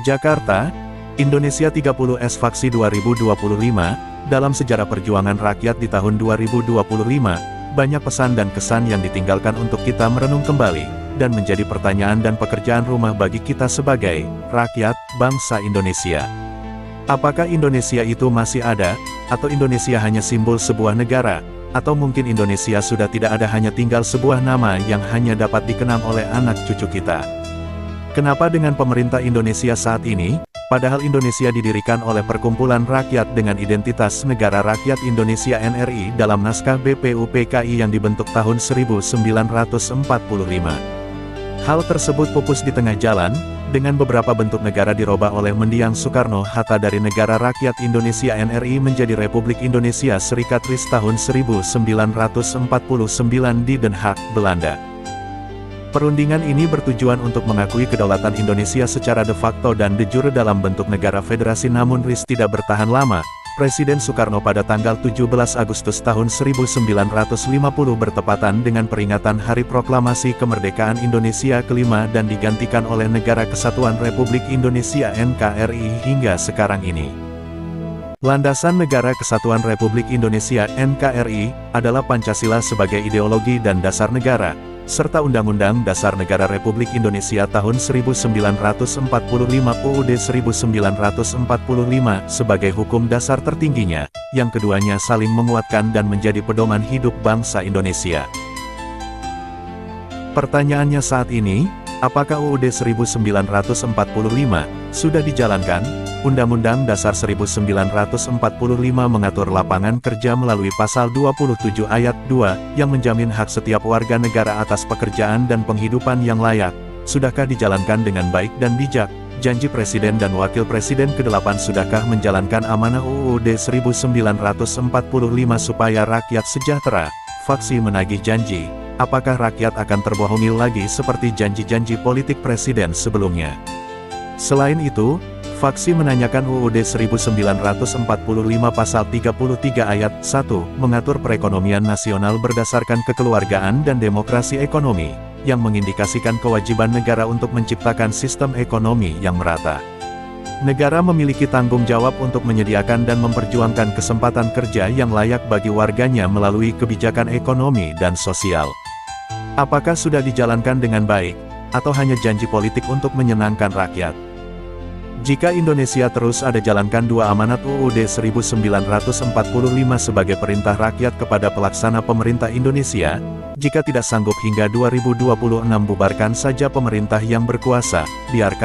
Jakarta, Indonesia 30S Faksi 2025, dalam sejarah perjuangan rakyat di tahun 2025, banyak pesan dan kesan yang ditinggalkan untuk kita merenung kembali, dan menjadi pertanyaan dan pekerjaan rumah bagi kita sebagai rakyat bangsa Indonesia. Apakah Indonesia itu masih ada, atau Indonesia hanya simbol sebuah negara, atau mungkin Indonesia sudah tidak ada, hanya tinggal sebuah nama yang hanya dapat dikenang oleh anak cucu kita? Kenapa dengan pemerintah Indonesia saat ini, padahal Indonesia didirikan oleh Perkumpulan Rakyat dengan Identitas Negara Rakyat Indonesia NRI dalam naskah BPUPKI yang dibentuk tahun 1945. Hal tersebut pupus di tengah jalan, dengan beberapa bentuk negara dirubah oleh mendiang Soekarno-Hatta dari Negara Rakyat Indonesia NRI menjadi Republik Indonesia Serikat RIS tahun 1949 di Den Haag, Belanda. Perundingan ini bertujuan untuk mengakui kedaulatan Indonesia secara de facto dan de jure dalam bentuk negara federasi, namun RIS tidak bertahan lama. Presiden Soekarno pada tanggal 17 Agustus tahun 1950 bertepatan dengan peringatan Hari Proklamasi Kemerdekaan Indonesia kelima dan digantikan oleh Negara Kesatuan Republik Indonesia NKRI hingga sekarang ini. Landasan Negara Kesatuan Republik Indonesia NKRI adalah Pancasila sebagai ideologi dan dasar negara, serta Undang-Undang Dasar Negara Republik Indonesia tahun 1945 UUD 1945 sebagai hukum dasar tertingginya, yang keduanya saling menguatkan dan menjadi pedoman hidup bangsa Indonesia. Pertanyaannya saat ini, apakah UUD 1945 sudah dijalankan? Undang-Undang Dasar 1945 mengatur lapangan kerja melalui pasal 27 ayat 2, yang menjamin hak setiap warga negara atas pekerjaan dan penghidupan yang layak. Sudahkah dijalankan dengan baik dan bijak? Janji Presiden dan Wakil Presiden ke-8 sudahkah menjalankan amanah UUD 1945 supaya rakyat sejahtera? Faksi menagih janji. Apakah rakyat akan terbohongi lagi seperti janji-janji politik Presiden sebelumnya? Selain itu, faksi menanyakan UUD 1945 pasal 33 ayat 1, mengatur perekonomian nasional berdasarkan kekeluargaan dan demokrasi ekonomi, yang mengindikasikan kewajiban negara untuk menciptakan sistem ekonomi yang merata. Negara memiliki tanggung jawab untuk menyediakan dan memperjuangkan kesempatan kerja yang layak bagi warganya melalui kebijakan ekonomi dan sosial. Apakah sudah dijalankan dengan baik, atau hanya janji politik untuk menyenangkan rakyat? Jika Indonesia terus ada jalankan dua amanat UUD 1945 sebagai perintah rakyat kepada pelaksana pemerintah Indonesia, jika tidak sanggup hingga 2026 bubarkan saja pemerintah yang berkuasa, biarkan